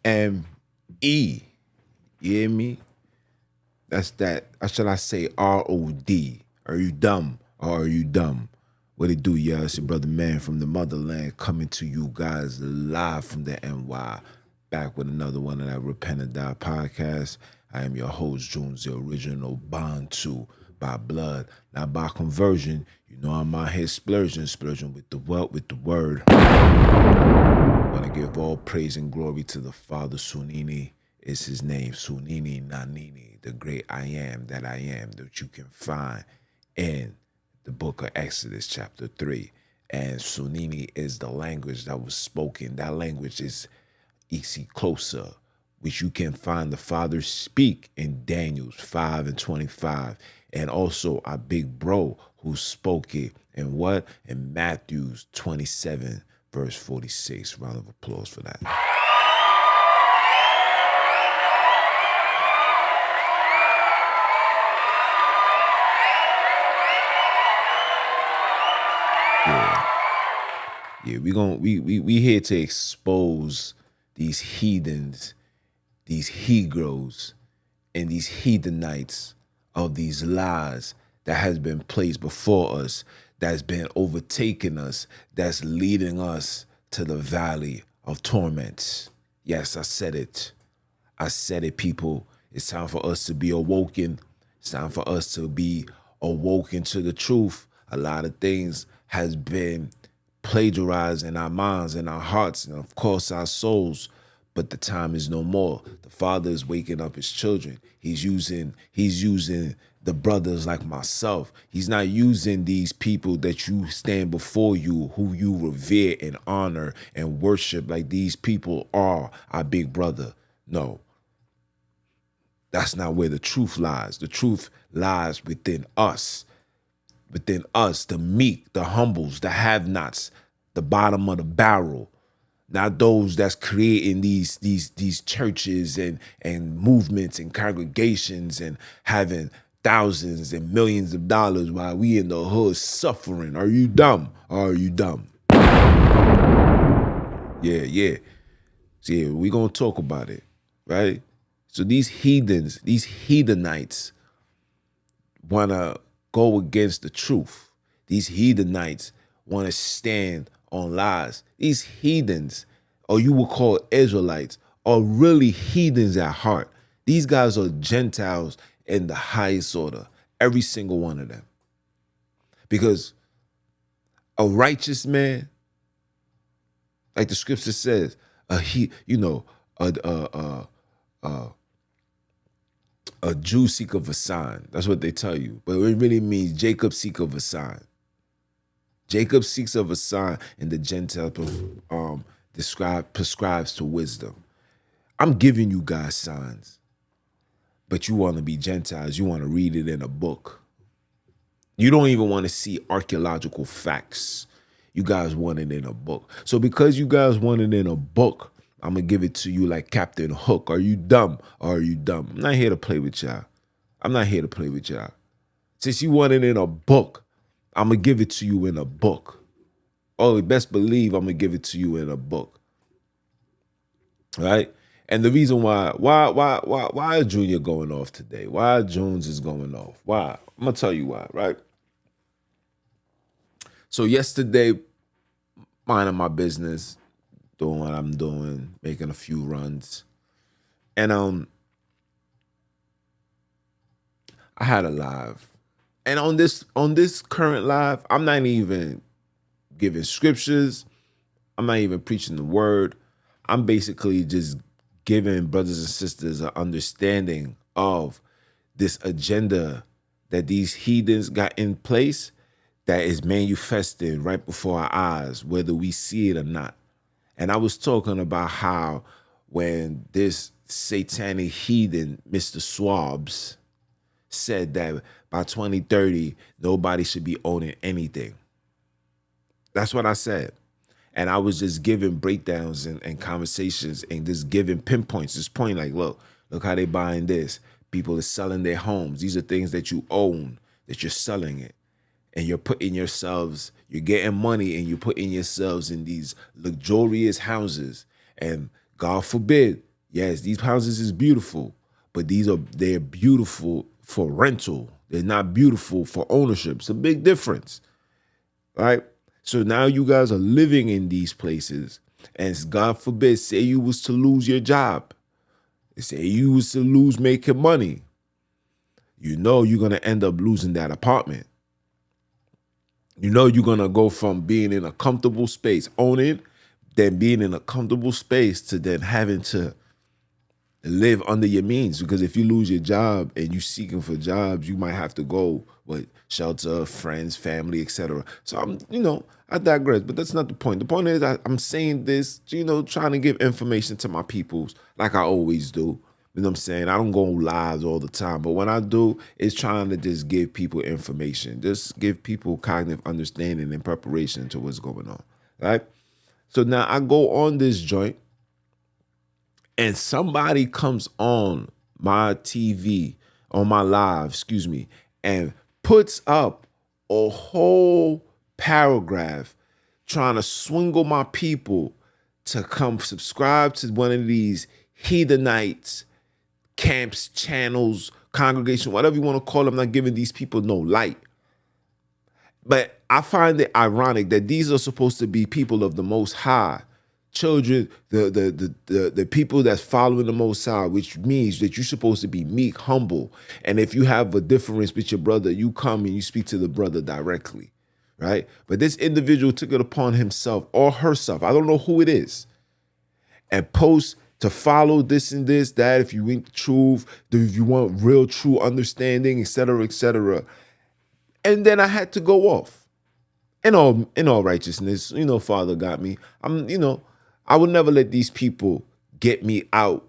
M-E. You hear me? That's that. Or should I say R-O-D? Are you dumb or are you dumb? What it do, yeah? It's your brother man from the motherland coming to you guys live from the NY. Back with another one of that Repent and Die podcast. I am your host, Jones, the original Bantu by blood, not by conversion. You know I'm out here splurging with the wealth, with the word. I want to give all praise and glory to the Father. Sunini is his name. Sunini Nanini, the great I am that you can find in the book of Exodus chapter 3. And Sunini is the language that was spoken. That language is Isi which you can find the Father speak in Daniel 5 and 25. And also our big bro who spoke it in what? In Matthew 27, verse 46. Round of applause for that. Yeah, we here to expose these heathens, these Hebrews, and these Heathenites of these lies that has been placed before us, that's been overtaking us, that's leading us to the valley of torments. Yes, I said it. I said it, people. It's time for us to be awoken. It's time for us to be awoken to the truth. A lot of things has been plagiarized in our minds and our hearts and of course our souls, but the time is no more. The Father is waking up his children. He's using the brothers like myself. He's not using these people that you stand before you, who you revere and honor and worship like these people are our big brother. No, that's not where the truth lies. The truth lies within us. Within us, the meek, the humbles, the have-nots, the bottom of the barrel. Not those that's creating these churches and movements and congregations and having thousands and millions of dollars while we in the hood suffering. Are you dumb? Or are you dumb? Yeah. So yeah, we gonna talk about it, right? So these heathens, these Heathenites wanna go against the truth. These Heathenites wanna stand on lies. These heathens, or you would call Israelites, are really heathens at heart. These guys are Gentiles in the highest order, every single one of them. Because a righteous man, like the scripture says, a Jew seek of a sign. That's what they tell you. But it really means Jacob seek of a sign. Jacob seeks of a sign, and the Gentile prescribes to wisdom. I'm giving you guys signs, but you want to be Gentiles. You want to read it in a book. You don't even want to see archaeological facts. You guys want it in a book. So because you guys want it in a book, I'm going to give it to you like Captain Hook. Are you dumb or are you dumb? I'm not here to play with y'all. I'm not here to play with y'all. Since you want it in a book, I'm going to give it to you in a book. Oh, best believe I'm going to give it to you in a book. Right? And the reason why is Junior going off today? Why Jones is going off? Why? I'm going to tell you why, right? So yesterday, minding my business, doing what I'm doing, making a few runs. And I had a live. And on this current live, I'm not even giving scriptures. I'm not even preaching the word. I'm basically just giving brothers and sisters an understanding of this agenda that these heathens got in place that is manifested right before our eyes, whether we see it or not. And I was talking about how when this satanic heathen, Mr. Swabs, said that by 2030, nobody should be owning anything. That's what I said. And I was just giving breakdowns and conversations and just giving pinpoints, just pointing like, look how they buying this. People are selling their homes. These are things that you own, that you're selling it. And you're putting yourselves, you're getting money and you're putting yourselves in these luxurious houses. And God forbid, Yes, these houses is beautiful, but they're beautiful for rental. They're not beautiful for ownership. It's a big difference, right? So now you guys are living in these places, and God forbid, say you was to lose your job, say you was to lose making money, you know you're gonna end up losing that apartment. You know you're gonna go from being in a comfortable space, owning, then being in a comfortable space to then having to live under your means, because if you lose your job and you seeking for jobs, you might have to go with shelter, friends, family, etc. So I digress, but that's not the point. The point is I'm saying this, trying to give information to my peoples like I always do. You know what I'm saying? I don't go live all the time, but when I do, it's trying to just give people information, just give people cognitive understanding and preparation to what's going on, right? So now I go on this joint, and somebody comes on my TV, on my live, and puts up a whole paragraph trying to swingle my people to come subscribe to one of these Heathenites, camps, channels, congregation, whatever you want to call them. I'm not giving these people no light. But I find it ironic that these are supposed to be people of the Most High, children, the people that's following the Most High, which means that you're supposed to be meek, humble. And if you have a difference with your brother, you come and you speak to the brother directly, right? But this individual took it upon himself or herself, I don't know who it is, and post to follow this and this, that, if you want the truth, if you want real, true understanding, etc., etc. And then I had to go off. In all righteousness, Father got me. I would never let these people get me out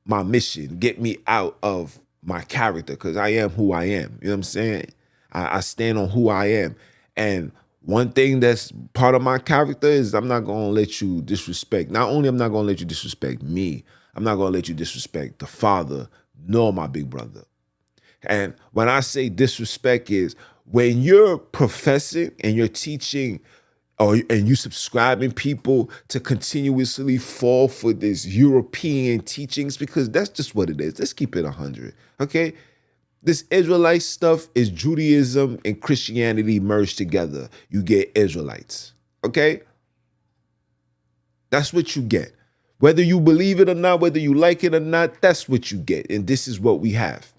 my mission, get me out of my character, because I am who I am. You know what I'm saying? I stand on who I am. And one thing that's part of my character is I'm not going to let you disrespect. Not only I'm not going to let you disrespect me, I'm not going to let you disrespect the Father nor my big brother. And when I say disrespect is when you're professing and you're teaching and you subscribing people to continuously fall for this European teachings, because that's just what it is. Let's keep it 100, okay? This Israelite stuff is Judaism and Christianity merged together. You get Israelites, okay? That's what you get. Whether you believe it or not, whether you like it or not, that's what you get. And this is what we have.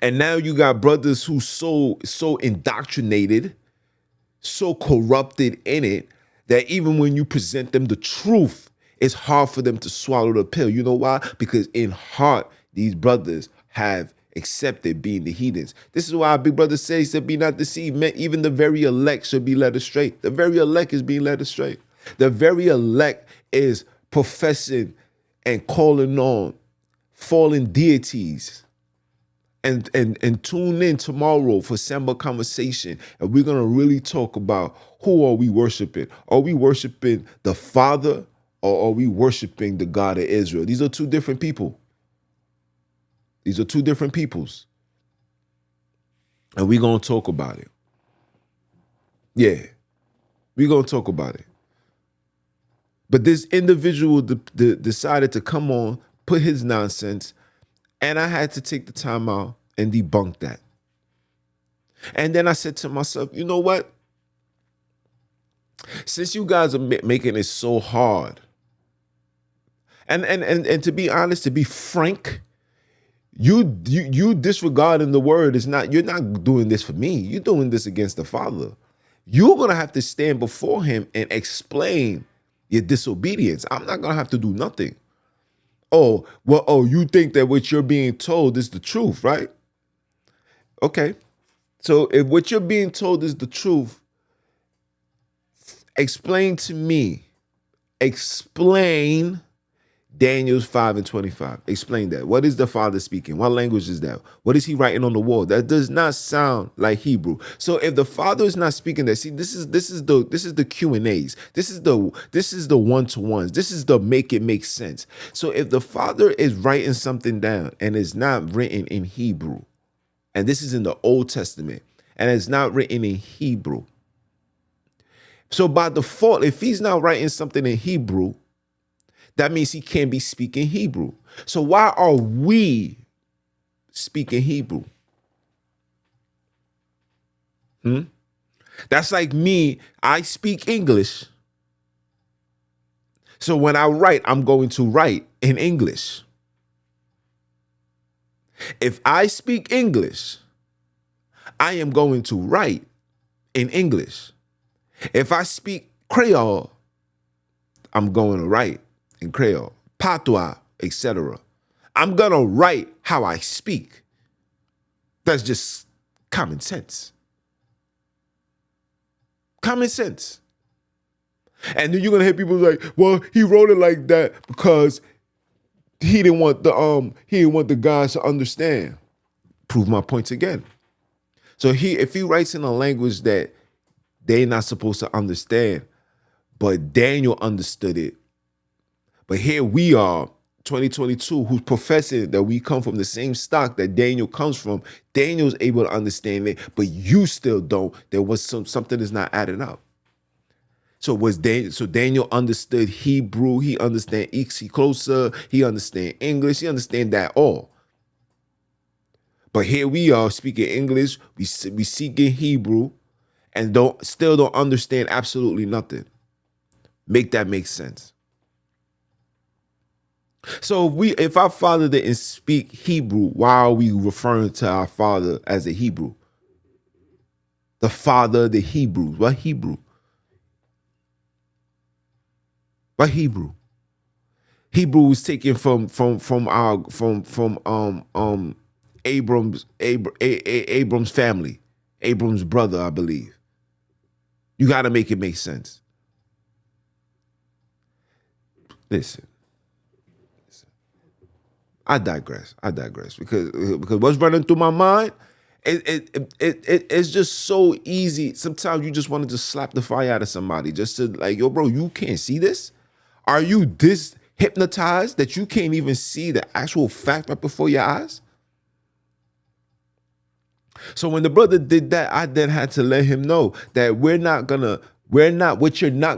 And now you got brothers who so indoctrinated, so corrupted in it, that even when you present them the truth, it's hard for them to swallow the pill. You know why? Because in heart, these brothers have accepted being the heathens. This is why our big brother says to be not deceived. Man, even the very elect should be led astray. The very elect is being led astray. The very elect is professing and calling on fallen deities. And tune in tomorrow for Samba Conversation, and we're gonna really talk about who are we worshiping. Are we worshiping the Father, or are we worshiping the God of Israel? These are two different people. These are two different peoples, and we're gonna talk about it. Yeah, we're gonna talk about it. But this individual decided to come on, put his nonsense, and I had to take the time out and debunk that. And then I said to myself, you know what? Since you guys are making it so hard, and to be honest, to be frank, you disregarding the word is not, you're not doing this for me. You're doing this against the Father. You're gonna have to stand before him and explain your disobedience. I'm not gonna have to do nothing. Oh, well, you think that what you're being told is the truth, right? Okay. So if what you're being told is the truth, explain to me. Explain Daniel 5:25. Explain that. What is the Father speaking? What language is that? What is he writing on the wall? That does not sound like Hebrew. So if the Father is not speaking that, see, this is the Q&As. This is the one-to-ones. This is the make it make sense. So if the Father is writing something down and it's not written in Hebrew, and this is in the Old Testament, and it's not written in Hebrew. So by default, if he's not writing something in Hebrew, That means he can't be speaking Hebrew. So why are we speaking Hebrew? That's like me, I speak English. So when I write, I'm going to write in English. If I speak English, I am going to write in English. If I speak Creole, I'm going to write in Creole, Patois, etc. I'm going to write how I speak. That's just common sense. Common sense. And then you're going to hear people like, well, he wrote it like that because he didn't want the guys to understand. Prove my points again. So if he writes in a language that they're not supposed to understand, but Daniel understood it. But here we are, 2022, who's professing that we come from the same stock that Daniel comes from. Daniel's able to understand it, but you still don't. There was something that's not adding up. So Daniel understood Hebrew, he understand Closer, he understand English, he understand that all. But here we are speaking English, we seeking Hebrew, and still don't understand absolutely nothing. Make that make sense. So if our father didn't speak Hebrew, why are we referring to our father as a Hebrew? The father of the Hebrews. What Hebrew? What Hebrew? Hebrew was taken from Abram's family, Abram's brother, I believe. You got to make it make sense. Listen. I digress because what's running through my mind, it's just so easy. Sometimes you just want to just slap the fire out of somebody, just to like, yo, bro, you can't see this? Are you this hypnotized that you can't even see the actual fact right before your eyes? So when the brother did that, I then had to let him know that what you're not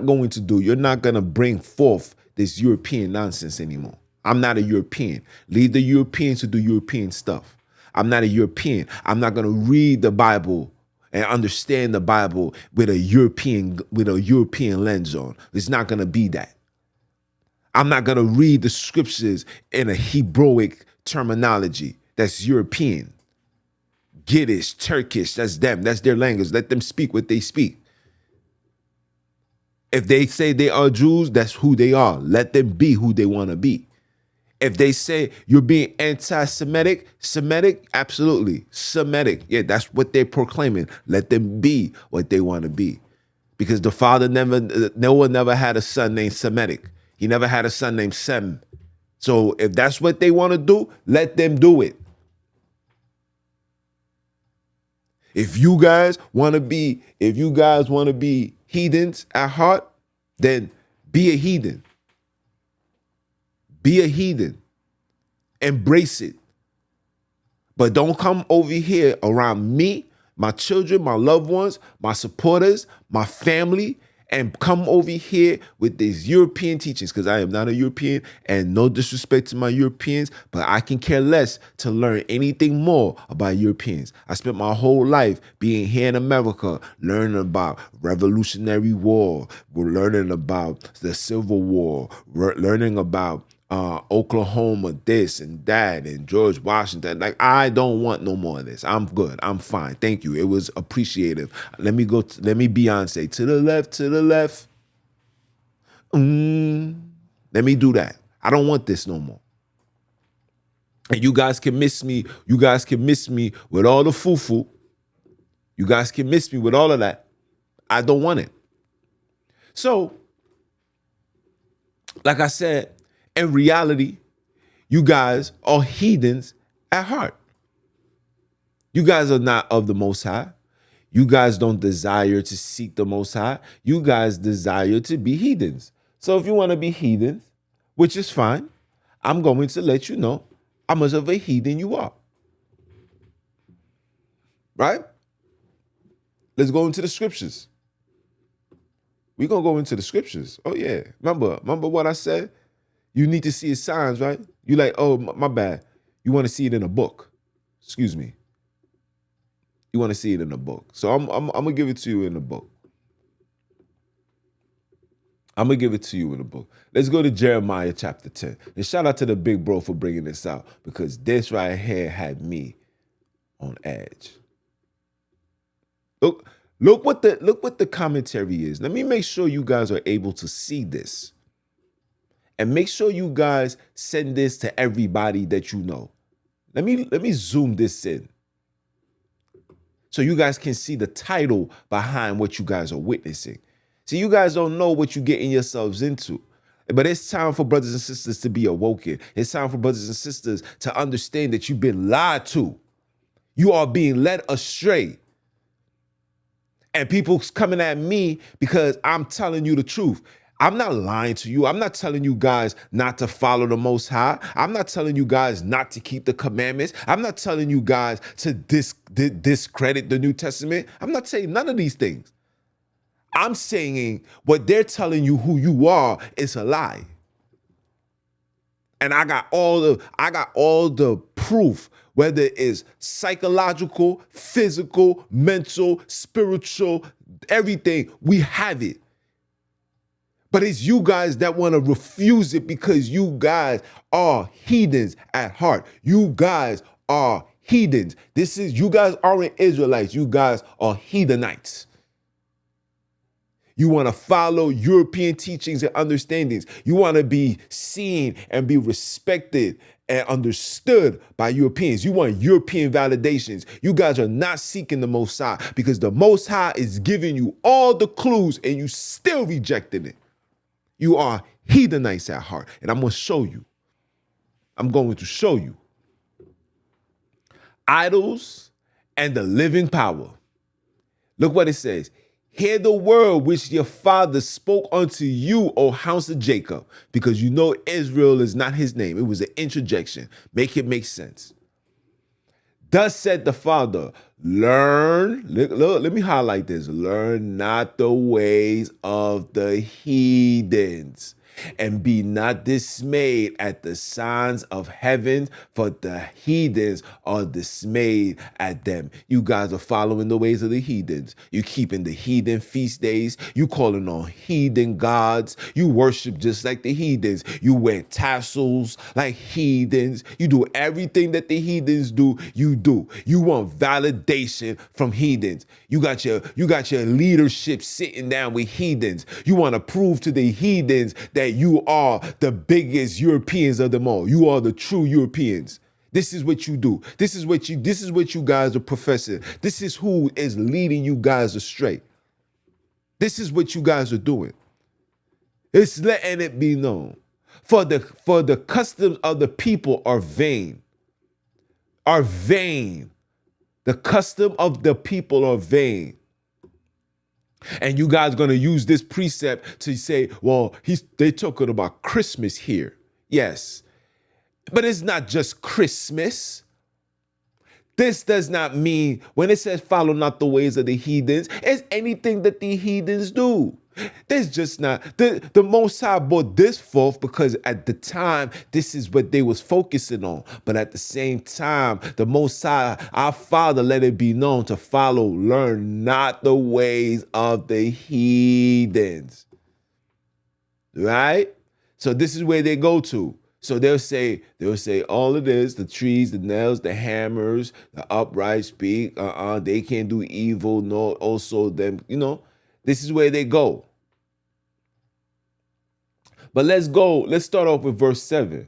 going to do. You're not going to bring forth this European nonsense anymore. I'm not a European. Leave the Europeans to do European stuff. I'm not a European. I'm not going to read the Bible and understand the Bible with a European lens on. It's not going to be that. I'm not going to read the scriptures in a Hebrewic terminology that's European. Yiddish, Turkish, that's them. That's their language. Let them speak what they speak. If they say they are Jews, that's who they are. Let them be who they want to be. If they say you're being anti-Semitic, absolutely. Semitic, yeah, that's what they're proclaiming. Let them be what they want to be. Because the father Noah never had a son named Semitic. He never had a son named Sem. So if that's what they want to do, let them do it. If you guys want to be heathens at heart, then be a heathen. Be a heathen. Embrace it. But don't come over here around me, my children, my loved ones, my supporters, my family, and come over here with these European teachings, because I am not a European, and no disrespect to my Europeans, but I can care less to learn anything more about Europeans. I spent my whole life being here in America, learning about Revolutionary War, we're learning about the Civil War, we're learning about Oklahoma, this and that, and George Washington. Like, I don't want no more of this. I'm good. I'm fine. Thank you. It was appreciative. Let me Beyonce to the left, to the left. Let me do that. I don't want this no more. And you guys can miss me. You guys can miss me with all the foo-foo. You guys can miss me with all of that. I don't want it. So, like I said, in reality, you guys are heathens at heart. You guys are not of the Most High. You guys don't desire to seek the Most High. You guys desire to be heathens. So if you want to be heathens, which is fine, I'm going to let you know how much of a heathen you are. Right? Let's go into the scriptures. We're going to go into the scriptures. Oh, yeah. Remember what I said? You need to see his signs, right? You like, oh, my bad. You want to see it in a book. Excuse me. You want to see it in a book. So I'm gonna give it to you in a book. I'm gonna give it to you in a book. Let's go to Jeremiah chapter 10. And shout out to the big bro for bringing this out, because this right here had me on edge. Look what the commentary is. Let me make sure you guys are able to see this. And make sure you guys send this to everybody that you know. Let me zoom this in, so you guys can see the title behind what you guys are witnessing. See, you guys don't know what you're getting yourselves into. But it's time for brothers and sisters to be awoken. It's time for brothers and sisters to understand that you've been lied to. You are being led astray. And people's coming at me because I'm telling you the truth. I'm not lying to you. I'm not telling you guys not to follow the Most High. I'm not telling you guys not to keep the commandments. I'm not telling you guys to discredit the New Testament. I'm not saying none of these things. I'm saying what they're telling you who you are is a lie. And I got all the proof, whether it's psychological, physical, mental, spiritual, everything. We have it. But it's you guys that want to refuse it because you guys are heathens at heart. You guys are heathens. You guys aren't Israelites. You guys are Heathenites. You want to follow European teachings and understandings. You want to be seen and be respected and understood by Europeans. You want European validations. You guys are not seeking the Most High, because the Most High is giving you all the clues and you still rejecting it. You are Heathenites at heart. And I'm going to show you. I'm going to show you. Idols and the living power. Look what it says. Hear the word which your father spoke unto you, O house of Jacob, because you know Israel is not his name. It was an interjection. Make it make sense. Thus said the Father, learn, look, let me highlight this. Learn not the ways of the heathens, and be not dismayed at the signs of heaven, for the heathens are dismayed at them. You guys are following the ways of the heathens. You keeping the heathen feast days. You calling on heathen gods. You worship just like the heathens. You wear tassels like heathens. You do everything that the heathens do. You do. You want validation from heathens. You got your leadership sitting down with heathens. You want to prove to the heathens that you are the biggest Europeans of them all. You are the true Europeans. This is what you do. This is what you guys are professing. This is who is leading you guys astray. This is what you guys are doing. It's letting it be known. For the customs of the people are vain. Are vain. The custom of the people are vain. And you guys going to use this precept to say, well, they talking about Christmas here. Yes. But it's not just Christmas. This does not mean, when it says follow not the ways of the heathens, it's anything that the heathens do. There's just not, the Most High brought this forth because at the time, this is what they was focusing on. But at the same time, the Most High, our Father, let it be known to follow, learn not the ways of the heathens. Right? So this is where they go to. So they'll say all of this, the trees, the nails, the hammers, the upright speak, they can't do evil, nor also them, this is where they go. But let's start off with verse 7.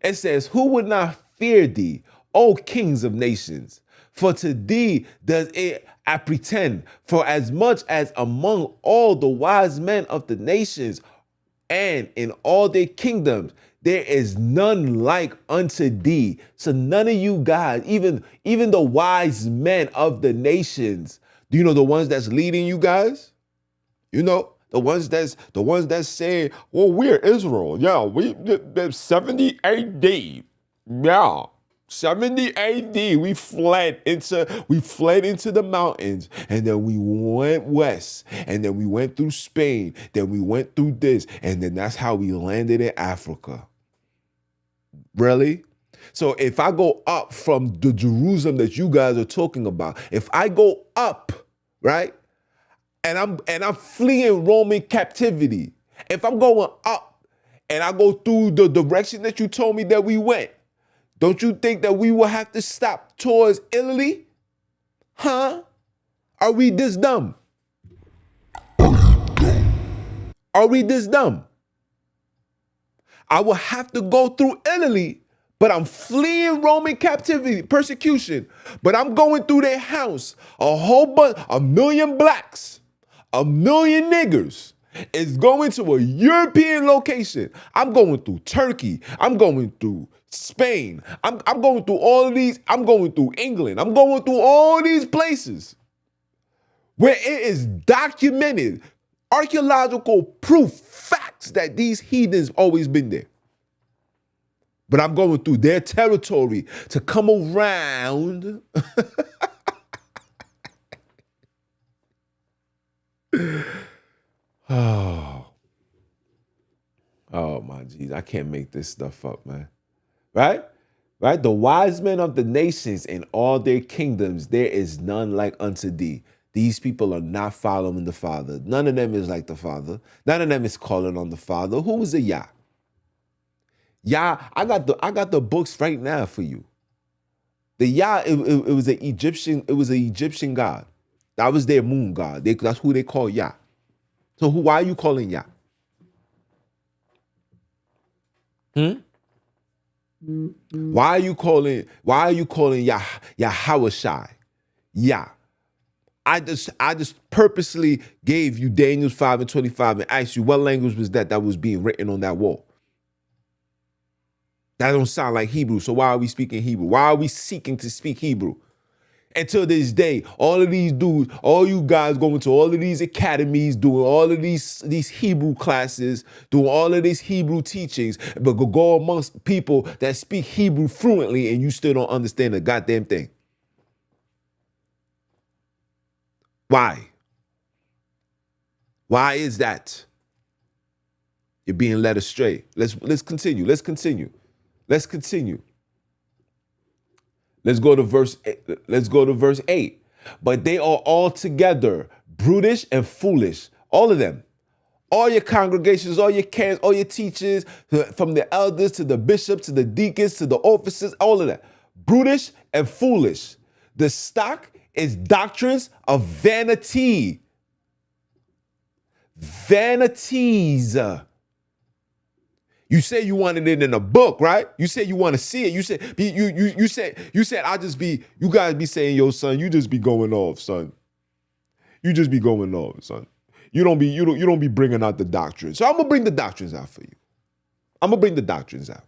It says, who would not fear thee, O kings of nations? For to thee does it appertain, for as much as among all the wise men of the nations and in all their kingdoms, there is none like unto thee. So none of you guys, even the wise men of the nations, do you know the ones that's leading you guys? The ones that's saying, well, we're Israel. Yeah, we 70 AD. Yeah. 70 AD, we fled into the mountains, and then we went west, and then we went through Spain, then we went through this, and then that's how we landed in Africa. Really? So if I go up from the Jerusalem that you guys are talking about, if I go up, right, and I'm fleeing Roman captivity, if I'm going up and I go through the direction that you told me that we went, don't you think that we will have to stop towards Italy? Huh? Are we this dumb? Are we this dumb? I will have to go through Italy, but I'm fleeing Roman captivity, persecution. But I'm going through their house. A whole bunch, 1 million blacks, 1 million niggers is going to a European location. I'm going through Turkey. I'm going through Spain. I'm going through all of these. I'm going through England. I'm going through all these places where it is documented, archaeological proof, facts that these heathens always been there. But I'm going through their territory to come around. Oh my geez, I can't make this stuff up, man. Right? Right? The wise men of the nations in all their kingdoms, there is none like unto thee. These people are not following the Father. None of them is like the Father. None of them is calling on the Father. Who is the Yah? Yah, I got the books right now for you. The Yah, it was an Egyptian god. That was their moon god. That's who they call Yah. So why are you calling Yah? Why are you calling Yahweh? Yah. I just purposely gave you Daniel 5:25 and asked you what language was that was being written on that wall. That don't sound like Hebrew, so why are we speaking Hebrew? Why are we seeking to speak Hebrew? Until this day, all of these dudes, all you guys going to all of these academies, doing all of these Hebrew classes, doing all of these Hebrew teachings, but go amongst people that speak Hebrew fluently and you still don't understand a goddamn thing. Why? Why is that? You're being led astray. Let's continue. Let's continue. Let's go to verse 8. But they are all together brutish and foolish. All of them. All your congregations, all your camps, all your teachers, from the elders to the bishops to the deacons to the officers, all of that. Brutish and foolish. The stock is doctrines of vanity. Vanities. You say you wanted it in a book, right? You said you want to see it. You said you guys be saying, yo, son, you just be going off, son. You just be going off, son. You don't be bringing out the doctrine. So I'm gonna bring the doctrines out for you. I'm gonna bring the doctrines out.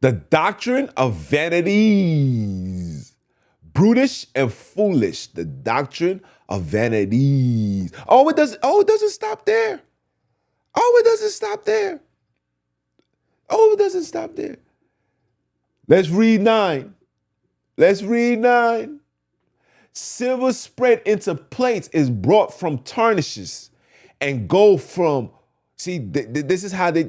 The doctrine of vanities, brutish and foolish. The doctrine of vanities. It doesn't stop there. It doesn't stop there. Let's read 9. Silver spread into plates is brought from tarnishes, and gold from. See, this is how they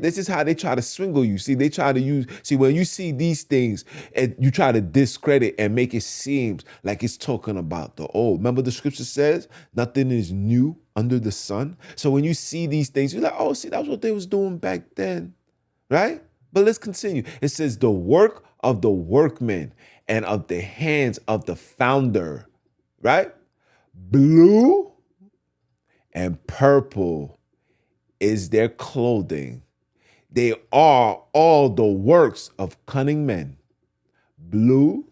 try to swindle you. See, they try to use. See, when you see these things, and you try to discredit and make it seem like it's talking about the old. Remember, the scripture says nothing is new under the sun. So when you see these things, you're like, oh, see, that's what they was doing back then, right? But let's continue. It says the work of the workmen and of the hands of the founder, right? Blue and purple is their clothing. They are all the works of cunning men. Blue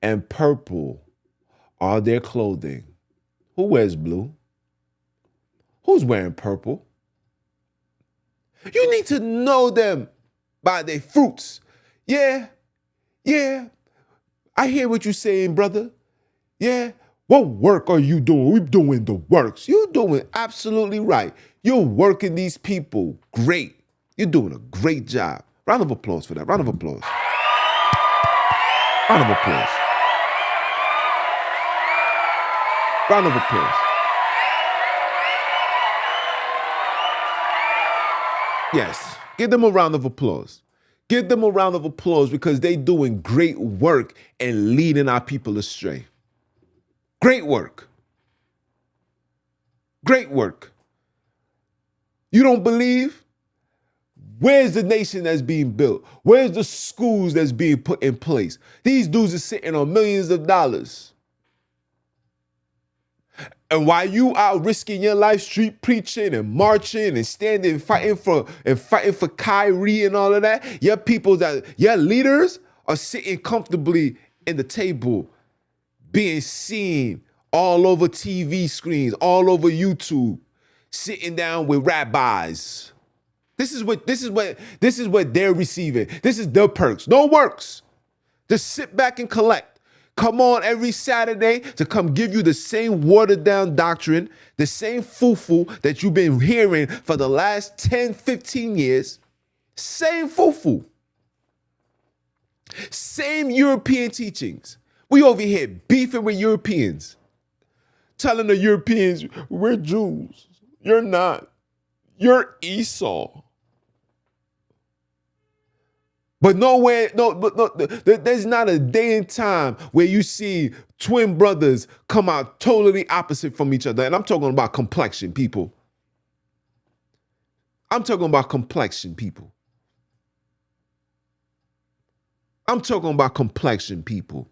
and purple are their clothing. Who wears blue? Who's wearing purple? You need to know them by their fruits. Yeah. I hear what you're saying, brother. Yeah. What work are you doing? We're doing the works. You're doing absolutely right. You're working these people great. You're doing a great job. Round of applause for that. Round of applause. Round of applause. Round of applause. Yes, give them a round of applause. Give them a round of applause because they doing great work and leading our people astray. Great work. Great work. You don't believe? Where's the nation that's being built? Where's the schools that's being put in place? These dudes are sitting on millions of dollars. And while you out risking your life street preaching and marching and standing fighting for Kyrie and all of that, your leaders are sitting comfortably in the table, being seen all over TV screens, all over YouTube, sitting down with rabbis. This is what they're receiving. This is their perks. No works. Just sit back and collect. Come on every Saturday to come give you the same watered down doctrine, the same foo-foo that you've been hearing for the last 10, 15 years. Same foo-foo. Same European teachings. We over here beefing with Europeans, telling the Europeans, we're Jews. You're not. You're Esau. But there's not a day and time where you see twin brothers come out totally opposite from each other. And I'm talking about complexion, people. I'm talking about complexion, people. I'm talking about complexion, people.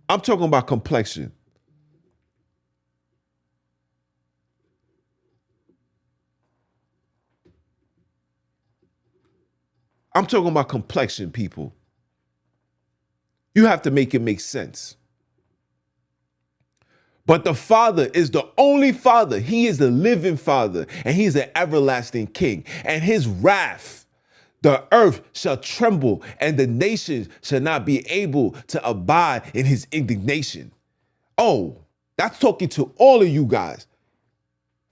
I'm talking about complexion. I'm talking about complexion, people. You have to make it make sense. But the Father is the only Father. He is the living Father, and He's an everlasting King. And His wrath, the earth shall tremble, and the nations shall not be able to abide in His indignation. Oh, that's talking to all of you guys,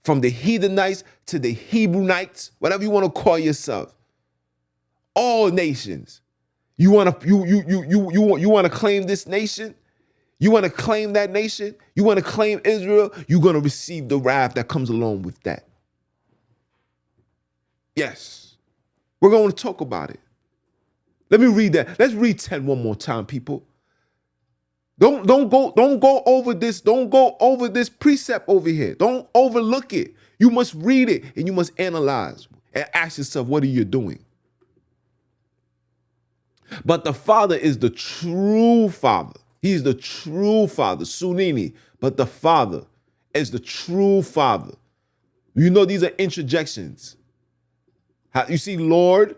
from the Heathenites to the Hebrewnites, whatever you want to call yourself. All nations. You want to claim this nation? You want to claim that nation? You want to claim Israel? You're going to receive the wrath that comes along with that. Yes. We're going to talk about it. Let me read that. Let's read 10 one more time, people. Don't go over this. Don't go over this precept over here. Don't overlook it. You must read it and you must analyze and ask yourself, what are you doing? But the Father is the true Father. He's the true Father, Sunini. But the Father is the true Father. You know, these are interjections. You see Lord,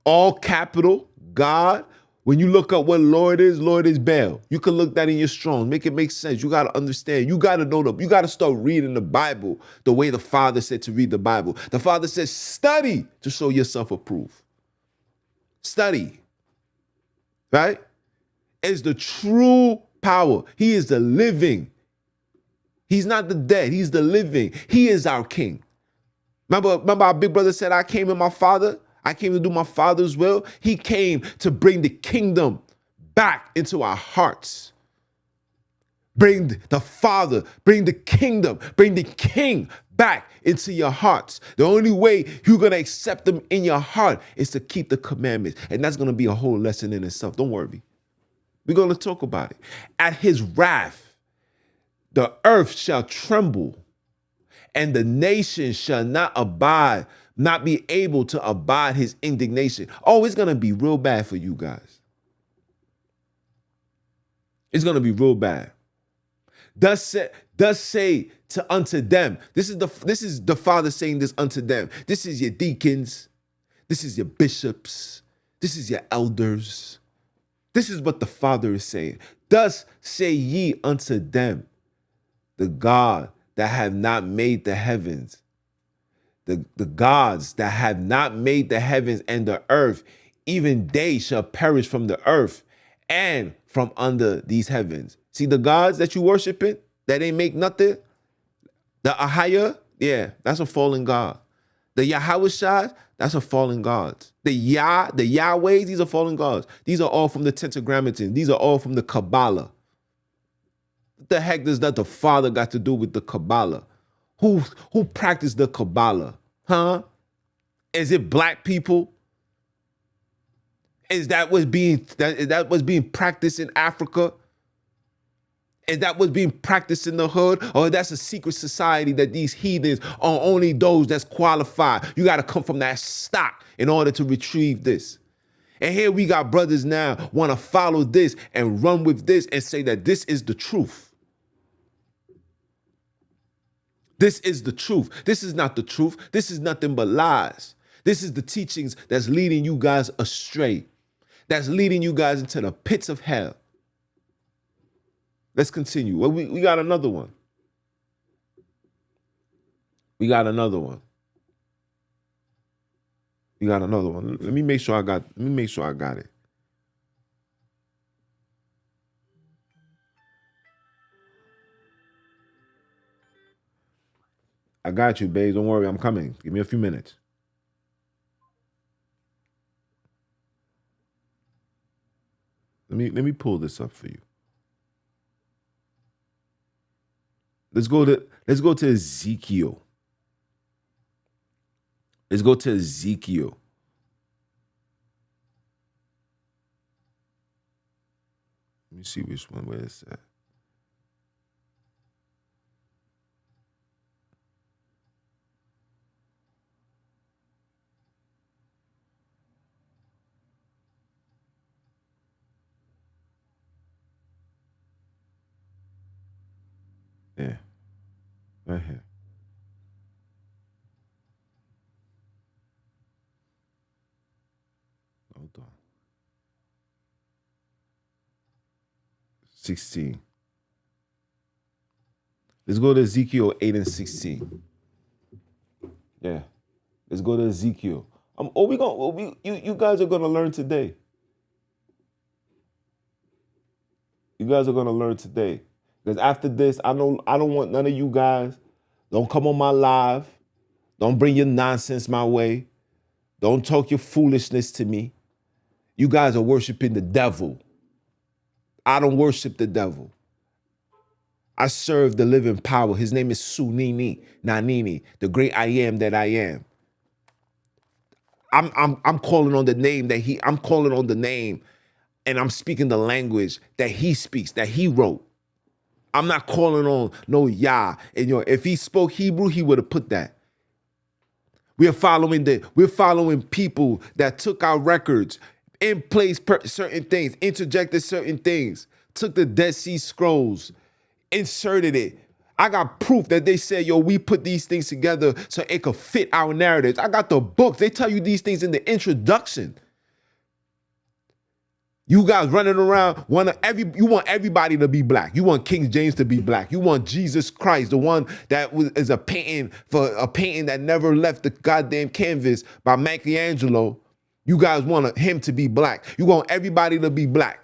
all capital, God. When you look up what Lord is Baal. You can look that in your Strong's, make it make sense. You got to understand. You got to know you got to start reading the Bible the way the Father said to read the Bible. The Father says, study to show yourself approved. Study, right? Is the true power. He is the living. He's not the dead. He's the living. He is our King. Remember our big brother said, I came to do my Father's will. He came to bring the kingdom back into our hearts. Bring the Father, bring the kingdom, bring the King back into your hearts. The only way you're going to accept them in your heart is to keep the commandments. And that's going to be a whole lesson in itself. Don't worry. We're going to talk about it. At His wrath, the earth shall tremble, and the nations shall not be able to abide His indignation. Oh, it's going to be real bad for you guys. It's going to be real bad. Thus say unto them. This is the Father saying this unto them. This is your deacons. This is your bishops. This is your elders. This is what the Father is saying. Thus say ye unto them, the God that have not made the heavens, the gods that have not made the heavens and the earth, even they shall perish from the earth and from under these heavens. See the gods that you worshiping, that ain't make nothing? The Ahaya, yeah, that's a fallen god. The Yahweh, That's a fallen gods. The Yahwehs, these are fallen gods. These are all from the Tetragrammaton. These are all from the Kabbalah. What the heck does that the Father got to do with the Kabbalah? Who practiced the Kabbalah? Huh? Is it black people? Is that what's being practiced in Africa? Is that what's being practiced in the hood? Or that's a secret society that these heathens are only those that's qualified? You got to come from that stock in order to retrieve this. And here we got brothers now want to follow this and run with this and say that this is the truth. This is the truth. This is not the truth. This is nothing but lies. This is the teachings that's leading you guys astray. That's leading you guys into the pits of hell. Let's continue. Well, we got another one. We got another one. We got another one. Let me make sure I got it. I got you, babe. Don't worry, I'm coming. Give me a few minutes. Let me pull this up for you. Let's go to Ezekiel. Let's go to Ezekiel. Let me see which one where it's at. Yeah, right here. Hold on. 16. Let's go to Ezekiel 8 and 16. Yeah. Let's go to Ezekiel. You guys are gonna learn today. You guys are gonna learn today. Because after this, I don't want none of you guys. Don't come on my live. Don't bring your nonsense my way. Don't talk your foolishness to me. You guys are worshiping the devil. I don't worship the devil. I serve the living power. His name is Sunini Nanini, the great I am that I am. I'm calling on the name I'm calling on the name, and I'm speaking the language that he speaks, that he wrote. I'm not calling on no Yah. And if he spoke Hebrew, he would have put that. We're following people that took our records, in place certain things, interjected certain things, took the Dead Sea Scrolls, inserted it. I got proof that they said, we put these things together so it could fit our narratives. I got the books. They tell you these things in the introduction. You guys running around, you want everybody to be black. You want King James to be black. You want Jesus Christ, the one that is a painting that never left the goddamn canvas by Michelangelo. You guys want him to be black. You want everybody to be black.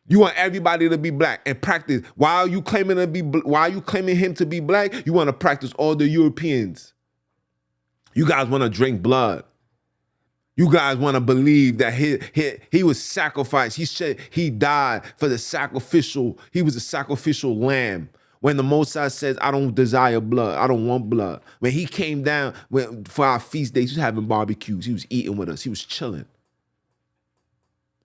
You want everybody to be black and practice. While you claiming him to be black, you want to practice all the Europeans. You guys want to drink blood. You guys want to believe that he was sacrificed. He died for the sacrificial. He was a sacrificial lamb. When the Most High says, I don't desire blood. I don't want blood. When he came down for our feast days, he was having barbecues. He was eating with us. He was chilling.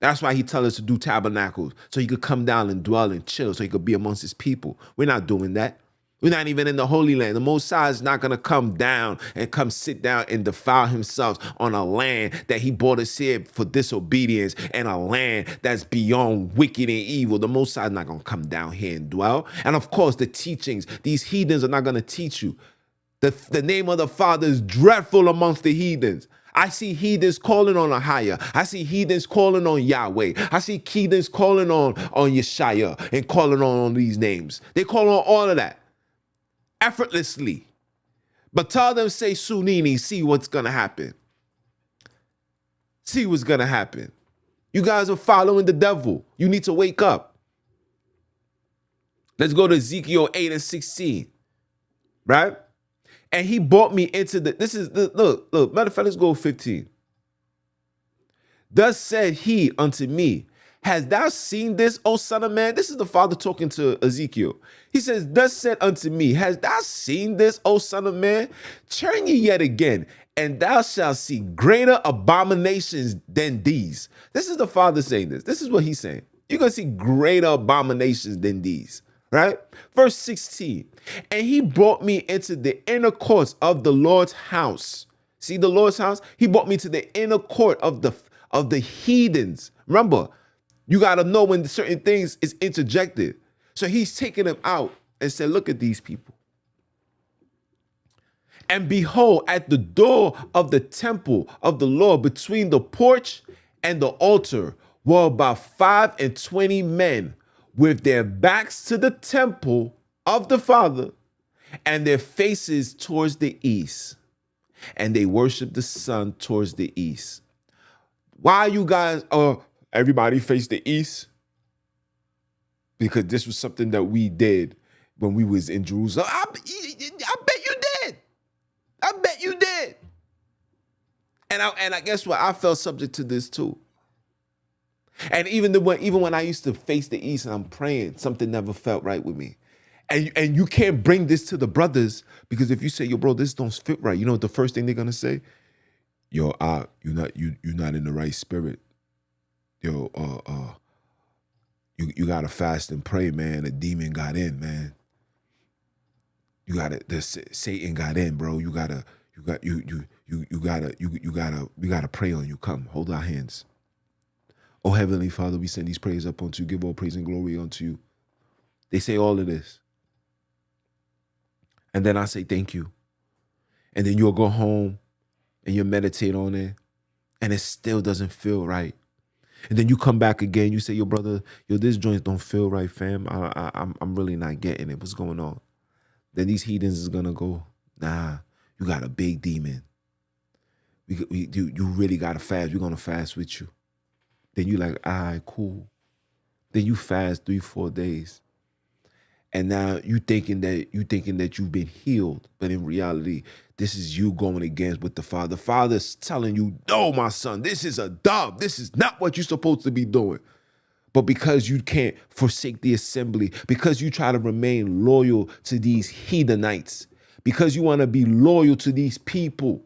That's why he tells us to do tabernacles, so he could come down and dwell and chill, so he could be amongst his people. We're not doing that. We're not even in the Holy Land. The Most High is not going to come down and come sit down and defile himself on a land that he brought us here for disobedience, and a land that's beyond wicked and evil. The Most High is not going to come down here and dwell. And of course, the teachings, these heathens are not going to teach you. The name of the Father is dreadful amongst the heathens. I see heathens calling on Ahia. I see heathens calling on Yahweh. I see heathens calling on Yeshaya and calling on these names. They call on all of that effortlessly. But tell them, say Sunini, see what's going to happen. See what's going to happen. You guys are following the devil. You need to wake up. Let's go to Ezekiel 8 and 16. Right? And he brought me into look, matter of fact, let's go 15. Thus said he unto me, hast thou seen this, O son of man? This is the Father talking to Ezekiel. He says, thus said unto me, hast thou seen this, O son of man? Turn ye yet again, and thou shalt see greater abominations than these. This is the Father saying this. This is what he's saying. You're going to see greater abominations than these, right? Verse 16, and he brought me into the inner courts of the Lord's house. See the Lord's house? He brought me to the inner court of the heathens. Remember, you got to know when certain things is interjected. So he's taking them out and said, look at these people. And behold, at the door of the temple of the Lord, between the porch and the altar, were about 25 men with their backs to the temple of the Father and their faces towards the east. And they worship the sun towards the east. Why you guys everybody face the east? Because this was something that we did when we was in Jerusalem. I bet you did. I bet you did. And I guess what? I felt subject to this too. And even when I used to face the east and I'm praying, something never felt right with me. And you can't bring this to the brothers, because if you say, yo, bro, this don't fit right, you know what the first thing they're gonna say? Yo, you're not in the right spirit. Yo, you gotta fast and pray, man. A demon got in, man. Satan got in, bro. We gotta pray on you. Come, hold our hands. Oh, Heavenly Father, we send these prayers up unto you. Give all praise and glory unto you. They say all of this. And then I say thank you. And then you'll go home and you'll meditate on it, and it still doesn't feel right. And then you come back again, you say, yo, brother, this joint don't feel right, fam. I'm really not getting it. What's going on? Then these heathens is gonna go, nah, you got a big demon. You really gotta fast. We're gonna fast with you. Then you like, all right, cool. Then you fast 3-4 days. And now you thinking that you've been healed, but in reality, this is you going against what the Father. The Father's telling you, no, my son, this is a dub. This is not what you're supposed to be doing. But because you can't forsake the assembly, because you try to remain loyal to these Heathenites, because you want to be loyal to these people,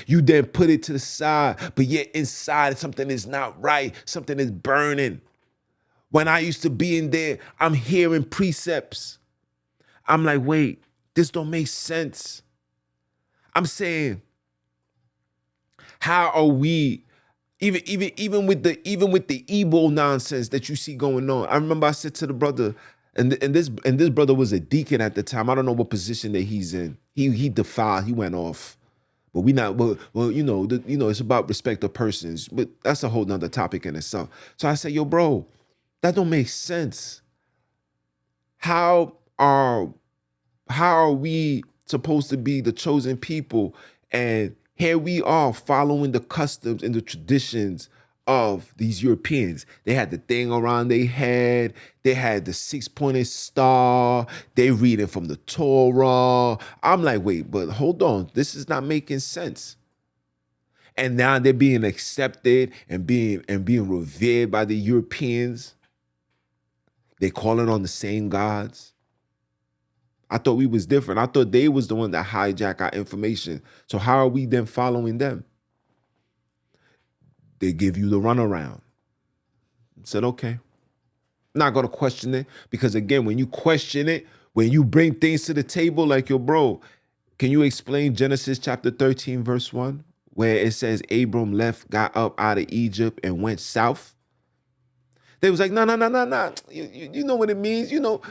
you then put it to the side, but yet inside something is not right. Something is burning. When I used to be in there, I'm hearing precepts. I'm like, wait, this don't make sense. I'm saying, how are we, even with the Igbo nonsense that you see going on? I remember I said to the brother, and this brother was a deacon at the time. I don't know what position that he's in. He defiled. He went off. But we not, well, it's about respect of persons. But that's a whole nother topic in itself. So I said, yo, bro, that don't make sense. How are we supposed to be the chosen people? And here we are following the customs and the traditions of these Europeans. They had the thing around their head. They had the 6-pointed star. They reading from the Torah. I'm like, wait, but hold on. This is not making sense. And now they're being accepted and being revered by the Europeans. They calling on the same gods. I thought we was different. I thought they was the one that hijacked our information. So how are we then following them? They give you the runaround. I said, okay. I'm not going to question it, because again, when you question it, when you bring things to the table like, yo, bro, can you explain Genesis chapter 13, verse 1, where it says Abram got up out of Egypt and went south? They was like, no. You know what it means. You know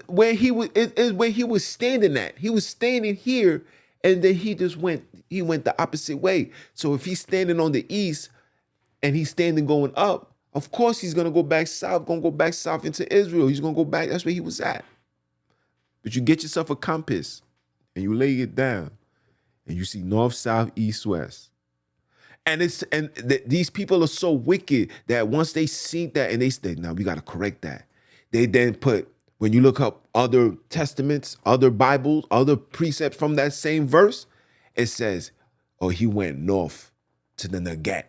where he was is where he was standing at. He was standing here, and then he went the opposite way. So if he's standing on the east and he's standing going up, of course he's gonna go back south, into Israel. He's gonna go back. That's where he was at. But you get yourself a compass and you lay it down, and you see north, south, east, west. And these people are so wicked that once they see that and they say, now we got to correct that. They then put When you look up other testaments, other Bibles, other precepts from that same verse, it says, oh, he went north to the Negat.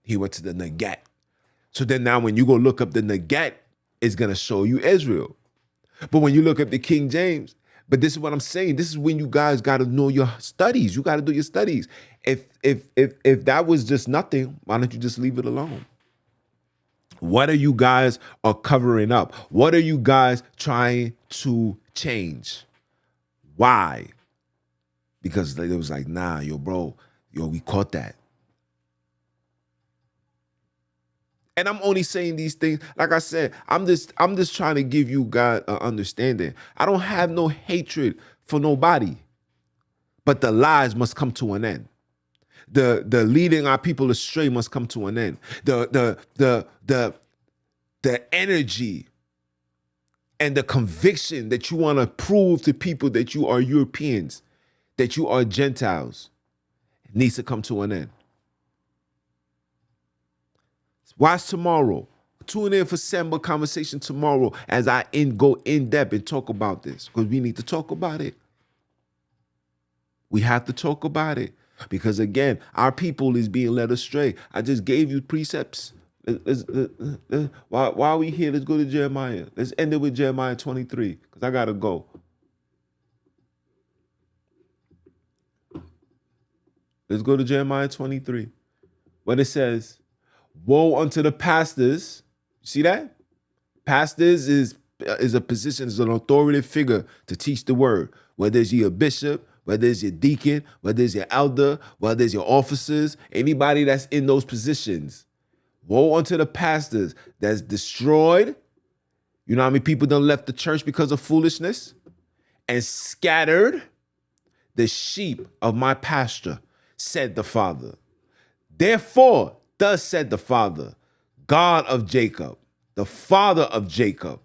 He went to the Negat. So then now when you go look up the Negat, it's going to show you Israel. But when you look up the King James, but this is what I'm saying. This is when you guys got to know your studies. You got to do your studies. If that was just nothing, why don't you just leave it alone? What are you guys are covering up? What are you guys trying to change? Why? Because it was like, nah, yo, bro, we caught that. And I'm only saying these things, like I said, I'm just trying to give you guys an understanding. I don't have no hatred for nobody, but the lies must come to an end. The leading our people astray must come to an end. The energy and the conviction that you want to prove to people that you are Europeans, that you are Gentiles, needs to come to an end. Watch tomorrow. Tune in for Samba Conversation tomorrow as I go in depth and talk about this, because we need to talk about it. We have to talk about it because, again, our people is being led astray. I just gave you precepts. While we here, let's go to Jeremiah. Let's end it with Jeremiah 23 because I got to go. Let's go to Jeremiah 23. When it says, woe unto the pastors. See that? Pastors is a position, is an authoritative figure to teach the word. Whether it's your bishop, whether it's your deacon, whether it's your elder, whether it's your officers, anybody that's in those positions. Woe unto the pastors that's destroyed. You know how many people done left the church because of foolishness? And scattered the sheep of my pasture, said the Father. Therefore, thus said the Father, God of Jacob, the Father of Jacob,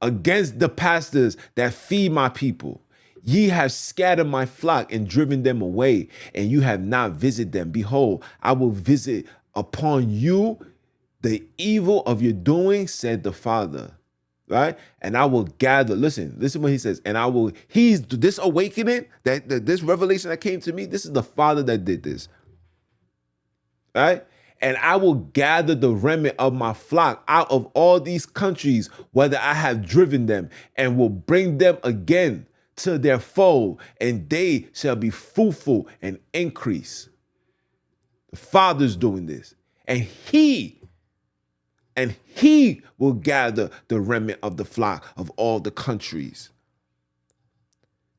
against the pastors that feed my people. Ye have scattered my flock and driven them away, and you have not visited them. Behold, I will visit upon you the evil of your doing, said the Father. Right? And I will gather. Listen what he says. And I will, this awakening, this revelation that came to me, this is the Father that did this. Right? And I will gather the remnant of my flock out of all these countries, whether I have driven them, and will bring them again to their fold, and they shall be fruitful and increase. The Father's doing this. And he will gather the remnant of the flock of all the countries.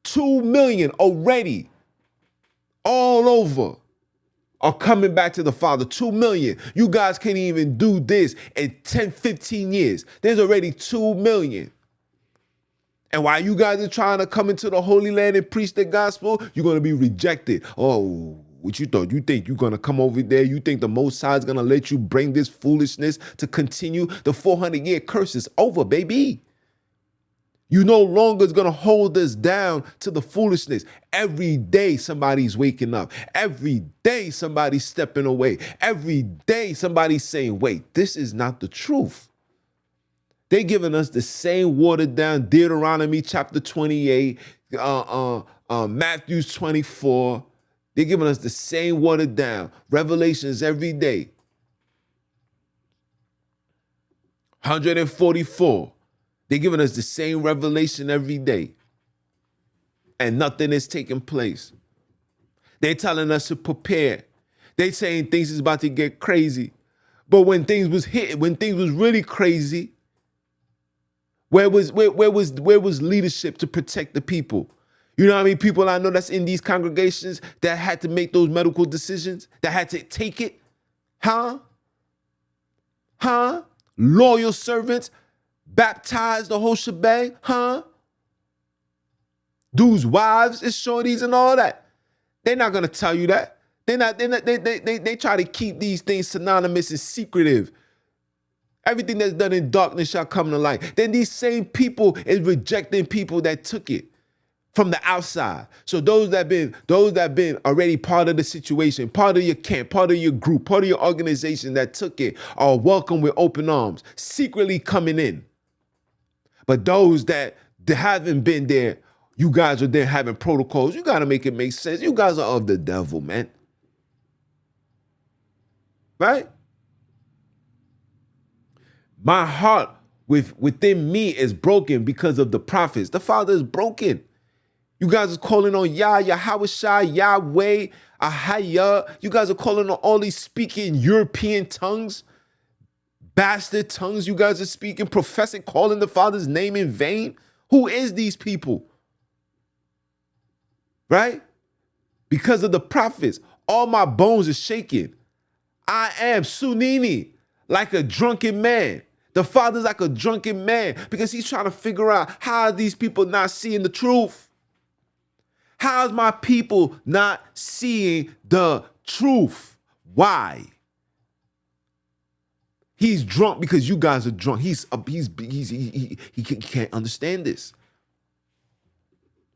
2 million already, all over, are coming back to the Father. 2 million. You guys can't even do this in 10, 15 years. There's already 2 million. And while you guys are trying to come into the Holy Land and preach the gospel, you're going to be rejected. Oh, what you thought? You think you're going to come over there? You think the Most High is going to let you bring this foolishness to continue? The 400-year curse is over, baby. You no longer is going to hold us down to the foolishness. Every day somebody's waking up. Every day somebody's stepping away. Every day somebody's saying, wait, this is not the truth. They giving us the same watered down Deuteronomy chapter 28, Matthew 24. They're giving us the same watered down Revelations every day. 144. They're giving us the same revelation every day. And nothing is taking place. They're telling us to prepare. They're saying things is about to get crazy. But when things was hitting, when things was really crazy, where was leadership to protect the people? You know how many people I know that's in these congregations that had to make those medical decisions, that had to take it? Huh? Loyal servants, baptized the whole shebang? Huh? Dudes' wives is shorties and all that. They're not gonna tell you that. They try to keep these things synonymous and secretive. Everything that's done in darkness shall come to light. Then these same people is rejecting people that took it from the outside. So those that been already part of the situation, part of your camp, part of your group, part of your organization that took it are welcome with open arms, secretly coming in. But those that haven't been there, you guys are there having protocols. You got to make it make sense. You guys are of the devil, man. Right? My heart within me is broken because of the prophets. The Father is broken. You guys are calling on Yah, Yahweh, Yahweh, Ahaya. You guys are calling on all these speaking European tongues, bastard tongues. You guys are speaking, professing, calling the Father's name in vain. Who is these people? Right? Because of the prophets, all my bones are shaking. I am Sunini, like a drunken man. The Father's like a drunken man because he's trying to figure out how are these people not seeing the truth? How is my people not seeing the truth? Why? He's drunk because you guys are drunk. He can't understand this.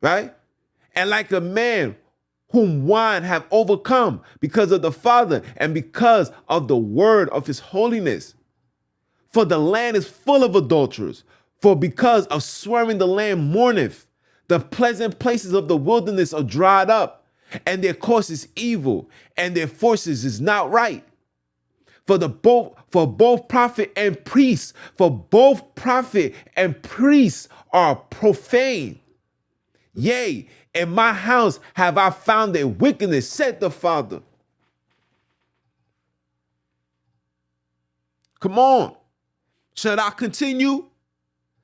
Right? And like a man whom wine have overcome because of the Father and because of the word of his holiness. For the land is full of adulterers. For because of swearing the land mourneth. The pleasant places of the wilderness are dried up, and their course is evil, and their forces is not right. For both prophet and priest, are profane. Yea, in my house have I found their wickedness, said the Father. Come on. Should I continue?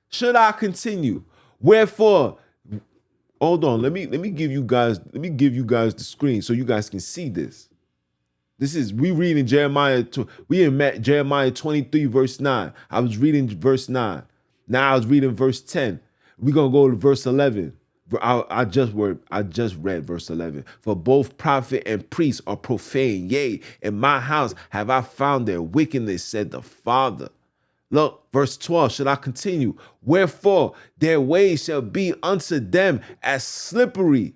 Should I continue? Wherefore, hold on, let me give you guys the screen so you guys can see this. We reading Jeremiah, we in Jeremiah 23, verse 9. I was reading verse 9. Now I was reading verse 10. We're gonna go to verse 11. I just read verse 11. For both prophet and priest are profane. Yea, in my house have I found their wickedness, said the Father. Look, verse 12, should I continue? Wherefore their ways shall be unto them as slippery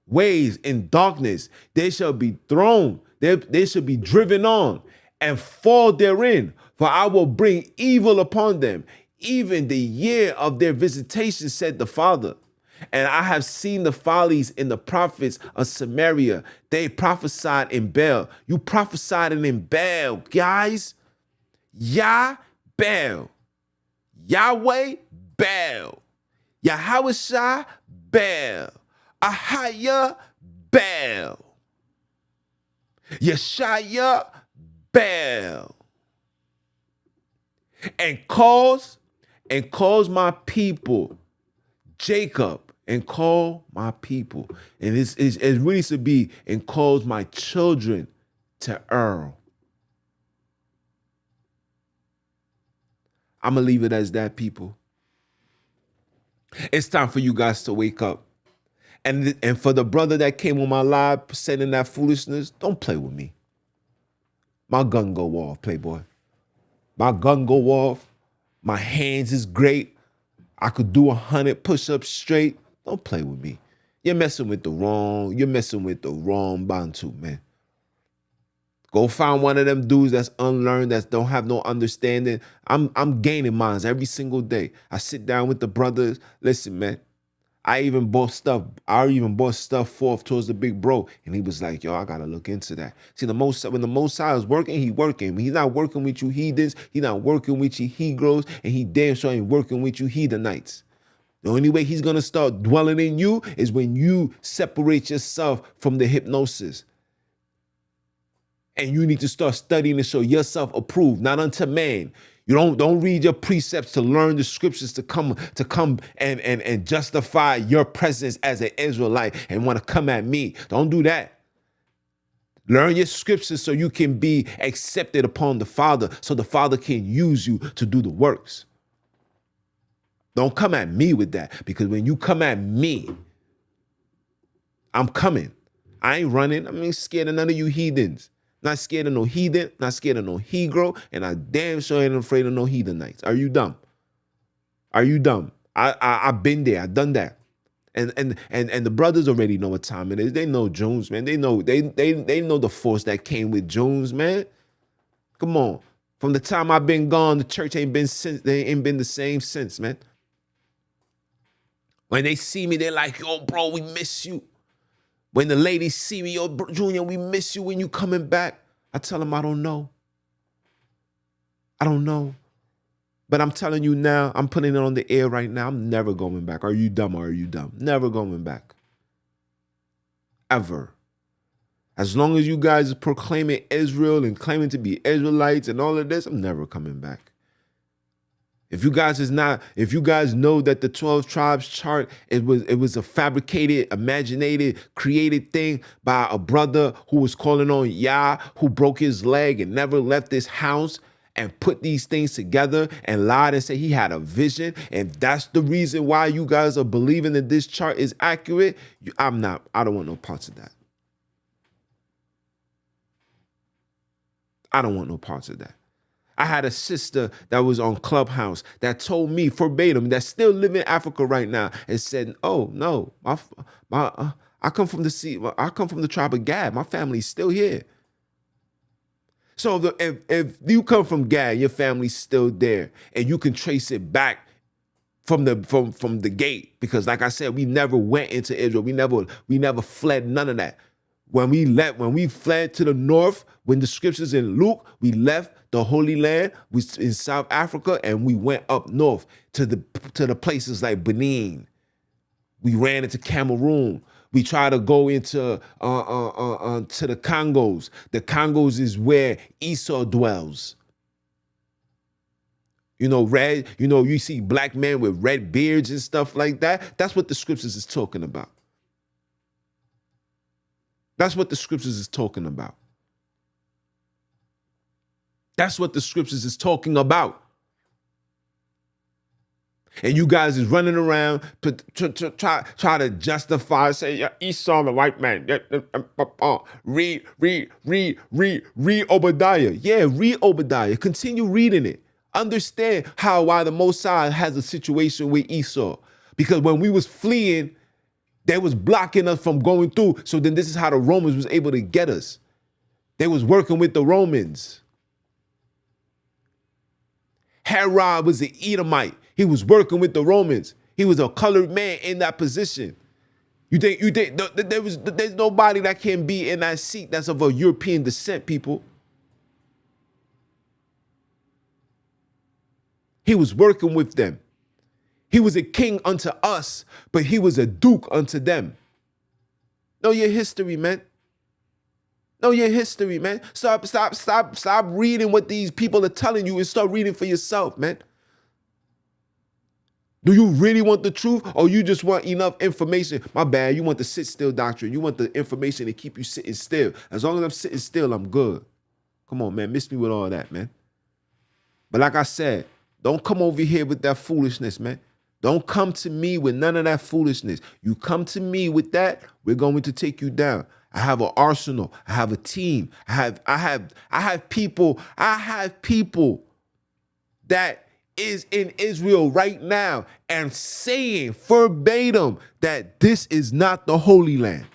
ways in darkness. They shall be thrown, they shall be driven on and fall therein. For I will bring evil upon them, even the year of their visitation, said the Father. And I have seen the follies in the prophets of Samaria. They prophesied in Baal. You prophesied in Baal, guys. Yah, Baal. Yahweh, Baal. Yahweh, Baal. Ahaya, Baal. Yeshaya, Baal. And calls my people, Jacob, and call my people. And it really should be, and calls my children to Earl. I'm going to leave it as that, people. It's time for you guys to wake up. And for the brother that came on my live sending that foolishness, don't play with me. My gun go off, Playboy. My gun go off. My hands is great. I could do 100 push-ups straight. Don't play with me. You're messing with the wrong Bantu, man. Go find one of them dudes that's unlearned, that don't have no understanding. I'm gaining mines every single day. I sit down with the brothers. Listen, man. I even bought stuff forth towards the big bro, and he was like, "Yo, I gotta look into that." See, when the Most High is working, he working. He's not working with you heathens. He's not working with you Hebrews, and he damn sure ain't working with you Heathenites. The only way he's gonna start dwelling in you is when you separate yourself from the hypnosis. And you need to start studying to show yourself approved, not unto man. You don't read your precepts to learn the scriptures to come and justify your presence as an Israelite and want to come at me. Don't do that. Learn your scriptures so you can be accepted upon the Father, so the Father can use you to do the works. Don't come at me with that, because when you come at me, I'm coming. I ain't running. I ain't scared of none of you heathens. Not scared of no heathen, not scared of no Hebrew, and I damn sure ain't afraid of no Heathenites. Are you dumb? Are you dumb? I've been there. I've done that. And the brothers already know what time it is. They know Jones, man. They know the force that came with Jones, man. Come on. From the time I've been gone, the church ain't been the same since, man. When they see me, they're like, yo, bro, we miss you. When the ladies see me, yo, Junior, we miss you when you coming back. I tell them I don't know. I don't know. But I'm telling you now, I'm putting it on the air right now. I'm never going back. Are you dumb or are you dumb? Never going back. Ever. As long as you guys are proclaiming Israel and claiming to be Israelites and all of this, I'm never coming back. If you guys know that the 12 tribes chart, it was a fabricated, imaginated, created thing by a brother who was calling on Yah, who broke his leg and never left this house, and put these things together and lied and said he had a vision, and that's the reason why you guys are believing that this chart is accurate, I don't want no parts of that. I don't want no parts of that. I had a sister that was on Clubhouse that told me verbatim, that still live in Africa right now, and said, "Oh no, I come from the tribe of Gad. My family's still here." So if you come from Gad, your family's still there, and you can trace it back from the gate, because like I said, we never went into Israel. We never fled, none of that. When we fled to the north, when the scriptures in Luke, we left the Holy Land, we in South Africa, and we went up north to the places like Benin. We ran into Cameroon. We tried to go into to the Congos. The Congos is where Esau dwells. You see black men with red beards and stuff like that. That's what the scriptures is talking about. That's what the scriptures is talking about. That's what the scriptures is talking about. And you guys is running around try to justify, say, yeah, Esau the white man. Read Obadiah. Yeah, read Obadiah. Continue reading it. Understand why the Most High has a situation with Esau. Because when we was fleeing, they was blocking us from going through. So then this is how the Romans was able to get us. They was working with the Romans. Herod was an Edomite. He was working with the Romans. He was a colored man in that position. You think there's nobody that can be in that seat that's of a European descent, people. He was working with them. He was a king unto us, but he was a duke unto them. Know your history, man. Know your history, man. Stop reading what these people are telling you and start reading for yourself, man. Do you really want the truth, or you just want enough information? My bad, you want the sit still doctrine. You want the information to keep you sitting still. As long as I'm sitting still, I'm good. Come on, man. Miss me with all that, man. But like I said, don't come over here with that foolishness, man. Don't come to me with none of that foolishness. You come to me with that, we're going to take you down. I have an arsenal. I have a team. I have people that is in Israel right now and saying verbatim that this is not the Holy Land.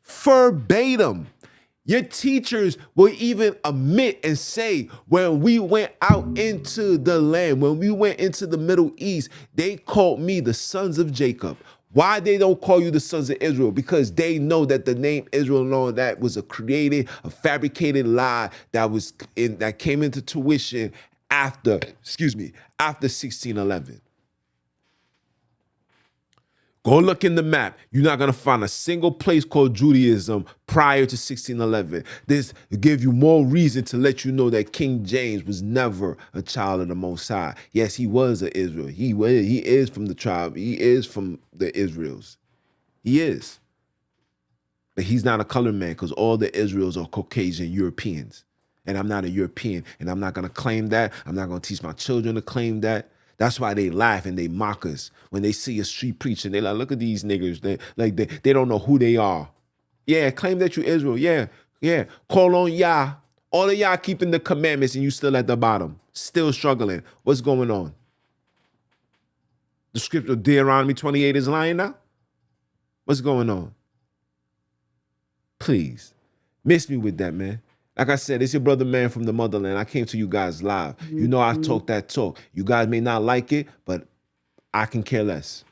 Verbatim. Your teachers will even admit and say, when we went out into the land, when we went into the Middle East, they called me the sons of Jacob. Why they don't call you the sons of Israel? Because they know that the name Israel and all that was a fabricated lie that came into tuition after 1611. Go look in the map. You're not going to find a single place called Judaism prior to 1611. This will give you more reason to let you know that King James was never a child of the Most High. Yes, he was an Israel. He is from the tribe. He is from the Israels. He is. But he's not a colored man, because all the Israels are Caucasian Europeans. And I'm not a European, and I'm not going to claim that. I'm not going to teach my children to claim that. That's why they laugh and they mock us when they see a street preaching. They like, look at these niggers. They don't know who they are. Yeah, claim that you Israel. Yeah. Call on Yah. All of y'all keeping the commandments and you still at the bottom, still struggling. What's going on? The scripture of Deuteronomy 28 is lying now? What's going on? Please, miss me with that, man. Like I said, it's your brother, man, from the motherland. I came to you guys live. You know I talk that talk. You guys may not like it, but I can care less.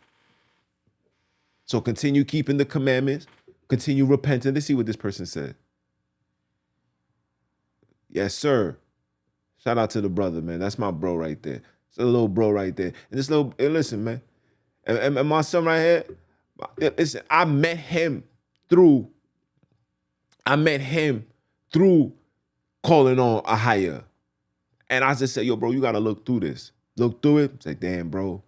So continue keeping the commandments, continue repenting. Let's see what this person said. Yes, sir. Shout out to the brother, man. That's my bro right there. It's a little bro right there. And this little, and listen, man. And my son right here, listen, I met him through calling on a higher. And I just said, yo, bro, you got to look through this. Look through it. Say, damn, bro,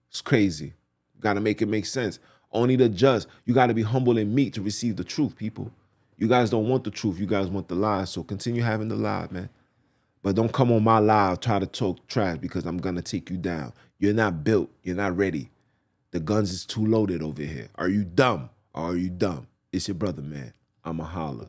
it's crazy. You got to make it make sense. Only the just. You got to be humble and meek to receive the truth, people. You guys don't want the truth. You guys want the lies. So continue having the lie, man. But don't come on my live, try to talk trash because I'm going to take you down. You're not built. You're not ready. The guns is too loaded over here. Are you dumb or are you dumb? It's your brother, man. I'm a holler.